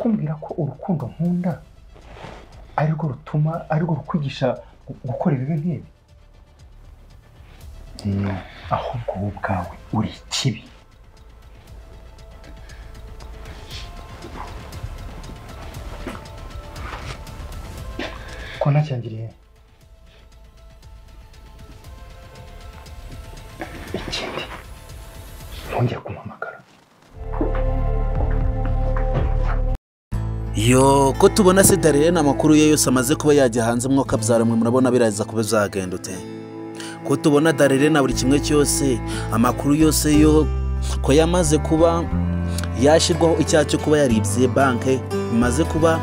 kumbwira ko urukundo nkunda ariko rutuma ariko rukwigisha gukora ibi nk'ibi ahubwo wowe ubwawe uri ikibi ko nacyangiriye ikindi ntongeye kumpamagara yo ko tubona se Darlene amakuru ye yose amaze kuba yajya hanze mwaka byaramwe murabona biraza kuba zagenda ute ko tubona Darlene buri kimwe cyose amakuru yose yo ko yamaze kuba yashirwaho icyaha cyo kuba yaribye banke bimaze kuba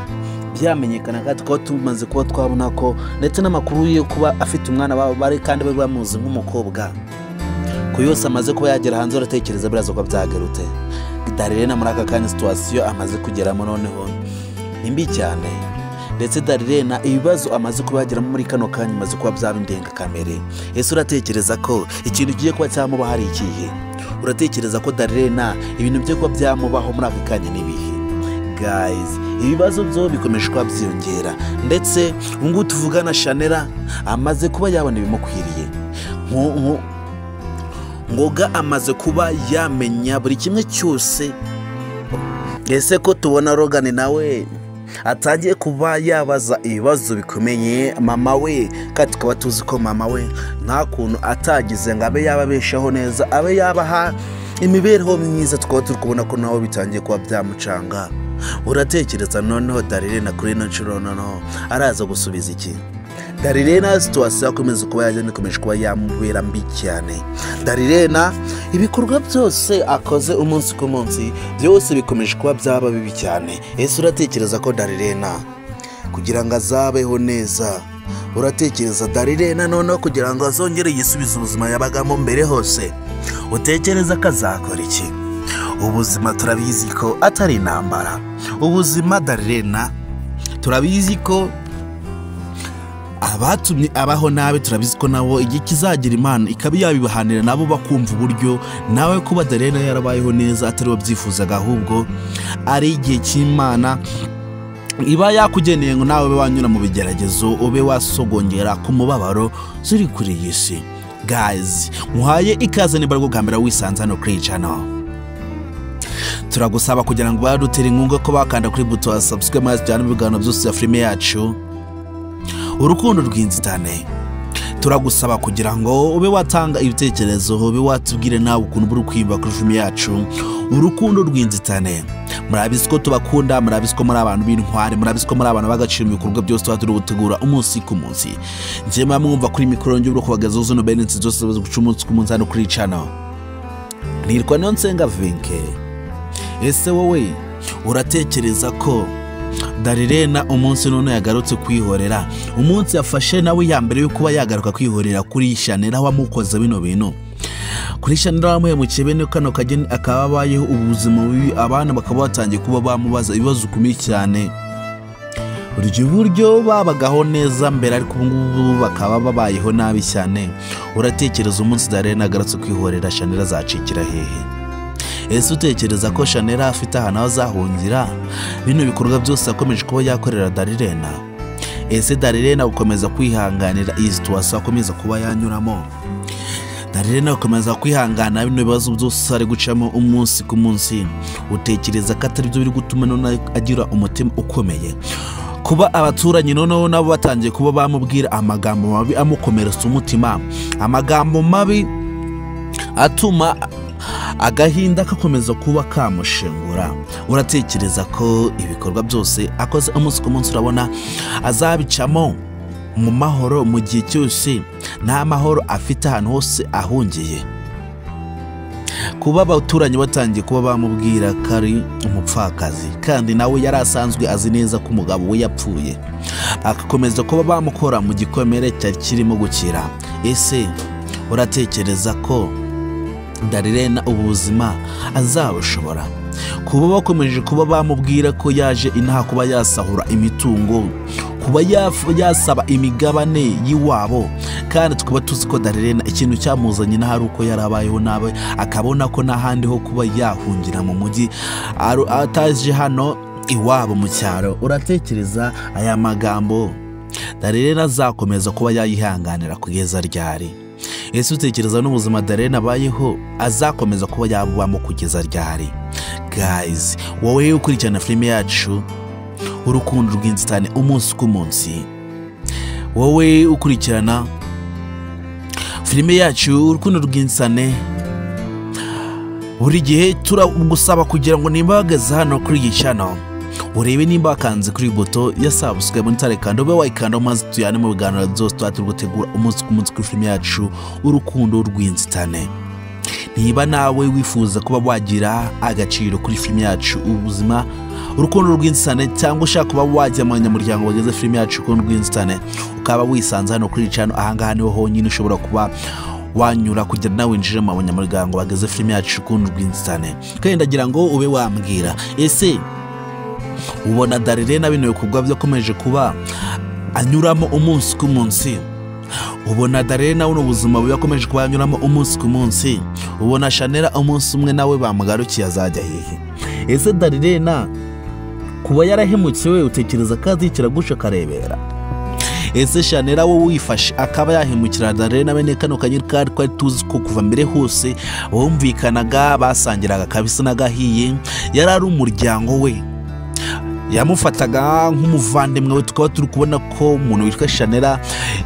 byamenyekana kandi ko tumaze kuba twabona ko ndetse n'amakuru yo kuba afite umwana bari kandi bari bamuzi nk'umukobwa ko yose amaze kuba yagera hanze uratekereza biraza ko byagerute Darlene muri aka kanya situation amaze kugeramo noneho nimbi cyane ndetse Darlene ibibazo amaze kuba yageramo muri kano kanya maze kuba byabindenga kamere ese uratekereza ko ikintu kigiye kuba cyamuba hari ikihe uratekereza ko Darlene ibintu byo kuba byamubaho muri aka kanya nibihe guys ibibazo byo bikomeje kuba byiyongera ndetse ubungu tuvugana Shanera amaze kuba yabona ibimukwiriye ngoga amaze kuba yamenya buri kimwe cyose ese ko tubona Logan nawe atangiye kuba yabaza ibibazo bikomeye mama we kandi tukaba tuzi ko mama we nta kuntu atagize ngo abe yababeshaho neza abe yabaha imibereho myiza tukaba turi kubona ko nawe bitangiye kuba byamucanga uratekereza noneho Darlene kuri ino nshuro noneho araza gusubiza iki Darlene situation akomeza kuba yakomeje kuba yamubera mbi cyane Darlene ibikorwa byose akoze umunsi ku munsi byose bikomeje kuba byaba bibi cyane ese uratekereza ko Darlene kugira ngo azabeho neza uratekereza Darlene noneho kugira ngo azongere yisubize ubuzima yabagamo mbere hose utekereza ko azakora iki ubuzima turabizi ko atari intambara ubuzima Darlene turabizi ko abatumye abaho nabe turabizi ko nabo igihe kizagira Imana ikaba yabibahanira nabo bakumva uburyo nawe kuba Darlene yarabayeho neza atari wabyifuzaga ahubwo ari igihe cy'Imana iba yakugeneye ngo nawe wanyura mu bigeragezo ube wasogongera ku mubabaro zuri kuri iyi si guys muhaye ikaze nibarwo gambira wisanze hano kuri channel turagusaba kugira ngo badutere inkunga ko bakanda kuri buto subscribe maze cyane ibiganiro byose ya filime yacu urukundo rw'inzitane turagusaba kugira ngo ube watanga ibitekerezo ube watubwire nawe ukuntu buri kwimba kuri filime yacu urukundo rw'inzitane murabizi ko tubakunda murabizi ko muri abantu b'intwari murabizi ko muri abantu bagaciro mu bikorwa byose turi gutegura umunsi ku munsi nje mwumva kuri mikoro njye bwo kubagazaho zo no benefits zose guca umunsi ku munsi hano kuri channel nirwa no nsenga vinke ese wowe uratekereza ko Darlene umunsi none yagarutse kwihorera umunsi yafashe nawe ya mbere yo kuba yagaruka kwihorera kuri Shanera wamukoze bino bintu kuri Shanera wamuhemukiye bene kano kageni akaba bayeho ubuzima bubi abana bakaba batangiye kuba bamubaza ibibazo kumiki cyane buryo babagaho neza mbere ariko ubungubu bakaba babayeho nabi cyane uratekereza umunsi Darlene agarutse kwihorera Shanera zacikira hehe ese utekereza ko Shanera afite ahantu azahungira bino bikorwa byose akomeje kuba yakorera Darlene ese Darlene ukomeza kwihanganira iyi situation akomeza kuba yanyuramo Darlene ukomeza kwihangana bino bibazo byose ari gucamo umunsi ku munsi utekereza ko atari byo biri gutuma none agira umutima ukomeye kuba abaturanyi noneho nabo batangiye kuba bamubwira amagambo mabi amukomeretsa umutima amagambo mabi atuma agahinda kakomeza kuba kamushengura uratekereza ko ibikorwa byose akoze umunsi ku munsi urabona azabicamo mu mahoro mu gihe cyose nta mahoro afite ahantu hose ahungiye kuba abaturanyi batangiye kuba bamubwira kari umupfakazi kandi nawe yari asanzwe azi neza ko umugabo we yapfuye akakomeza kuba bamukora mu gikomere cyari kirimo gukira ese uratekereza ko Darlene ubuzima azabushobora kuba bakomeje kuba bamubwira ko yaje inaha kuba yasahura imitungo kuba yasaba imigabane yiwabo kandi tukaba tuzi ko Darlene ikintu cyamuzanye na hari uko yarabayeho nabe akabona ko nahandi ho kuba yahungira mu mujyi ataje hano iwabo mu cyaro, uratekereza aya magambo Darlene azakomeza kuba yayihanganira kugeza ryari? Ese utekereza n'ubuzima Darlene abayeho azakomeza kuba yabubamo kugeza ryari? Guys, wowe ukurikirana filime yacu urukundo rw'inzitane umunsi ku munsi, wowe ukurikirana filime yacu urukundo rw'inzitane buri gihe turagusaba kugira ngo nimba wageze hano kuri iyi channel urebe nimba wakanze kuri buto ya subscribe ntare kandi ube wayikanda maze tuyane mu biganiro byose turi gutegura umunsi ku munsi kuri filime yacu urukundo rw'inzitane. Niba nawe wifuza kuba wagira agaciro kuri filime yacu ubuzima urukundo rw'inzitane, cyangwa ushaka kuba wajya mu banyamuryango bageze filime yacu urukundo rw'inzitane, ukaba wisanze hano kuri channel, ahangaha niho honyine ushobora kuba wanyura kugira nawe winjire mu banyamuryango bageze filime yacu urukundo rw'inzitane. Kandi ndagira ngo ube wambwira, ese ubona Darlene bino bikorwa byakomeje kuba anyuramo umunsi ku munsi? Ubona Darlene uno buzima byakomeje kuba anyuramo umunsi ku munsi? Ubona Chanel umunsi umwe nawe bamugarukiye azajya hehe? Ese Darlene kuba yarahemukiwe utekereza kazi kiragusha karebera? Ese Chanel wowe wifashe akaba yahemukira Darlene bene kano kanyiri twari tuzi ko kuva mbere hose bumvikanaga, basangiraga kabisa nagahiye, yarari umuryango we, yamufataga nk'umuvandimwe we, tukaba turi kubona ko umuntu witwa Chanel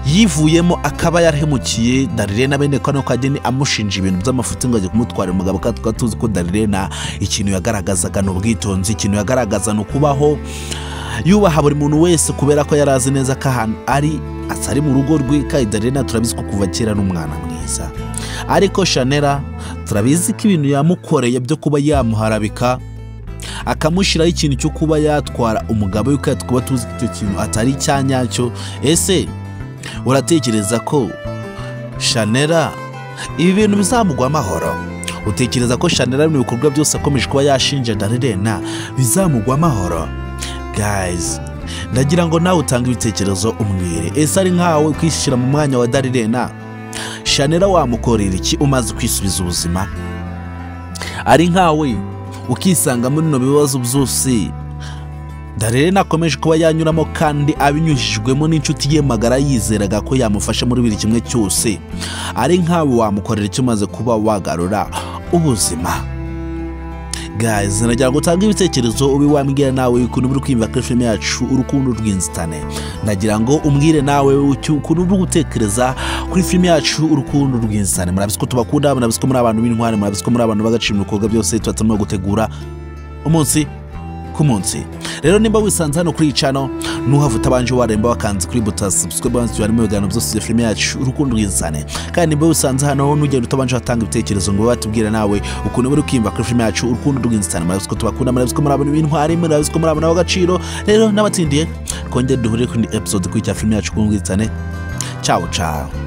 yivuyemo akaba yarahemukiye Darlene bene kano kageni amushinja ibintu by'amafuti ngo ajye kumutwara umugabo. Tukaba tuzi ko Darlene ikintu yagaragazaga n'ubwitonzi, ikintu yagaragaza no kubaho yubaha buri muntu wese kubera ko yarazi neza ko ahantu ari mu rugo rwe. Kandi Darlene turabizi ko kuva kera n'umwana mwiza, ariko Chanel turabizi ko ibintu yamukoreye byo kuba yamuharabika akamushyiraho ikintu cyo kuba yatwara umugabo we, kandi tukaba tuzi ko icyo kintu atari icyanyacyo. Ese uratekereza ko Chanel ibi bintu bizamugwa amahoro? Utekereza ko Chanel mu bikorwa byose akomeje kuba yashinja Darlene bizamugwa amahoro? Guys, ndagira ngo nawe utanga ibitekerezo umwire. Ese ari nkawe kwishyira mu mwanya wa Darlene, Chanel wamukorera iki umaze kwisubiza ubuzima? Ari nkawe ukisanga muri no bibazo byose Darlene akomeje kuba yanyuramo kandi abinyujijwemo n'inshuti ye magara yizeraga ko yamufasha muri biri kimwe cyose, ari nkawe wamukorera icyo umaze kuba wagarura ubuzima? Guys, nagira ngo utange ibitekerezo ube wambwira nawe ukuntu uri kwimva kuri filime yacu urukundo rw'inzitane. Nagira ngo umbwire nawe ukuntu uri gutekereza kuri filime yacu urukundo rw'inzitane. Murabizi ko tubakunda, murabizi ko muri abantu b'intwari, murabizi ko muri abantu bagaciro ibikorwa byose tubatamwe gutegura umunsi ku munsi. Rero nimba wisanze hano kuri channel nuhavuta banje waremba wakanze kuri buto subscribe bantu yarimo ibiganiro byose filime yacu urukundo rw'inzitane. Kandi nimba wisanze hano nugenda utabanje watanga ibitekerezo ngo batubwira nawe ukuntu uri kwimba kuri filime yacu urukundo rw'inzitane. Murabizi ko tubakunda, murabizi ko muri abantu b'intwari, murabizi ko muri abantu bagaciro. Rero nabatsindiye kongera duhure kuri episode kuri cya filime yacu urukundo rw'inzitane. Ciao ciao.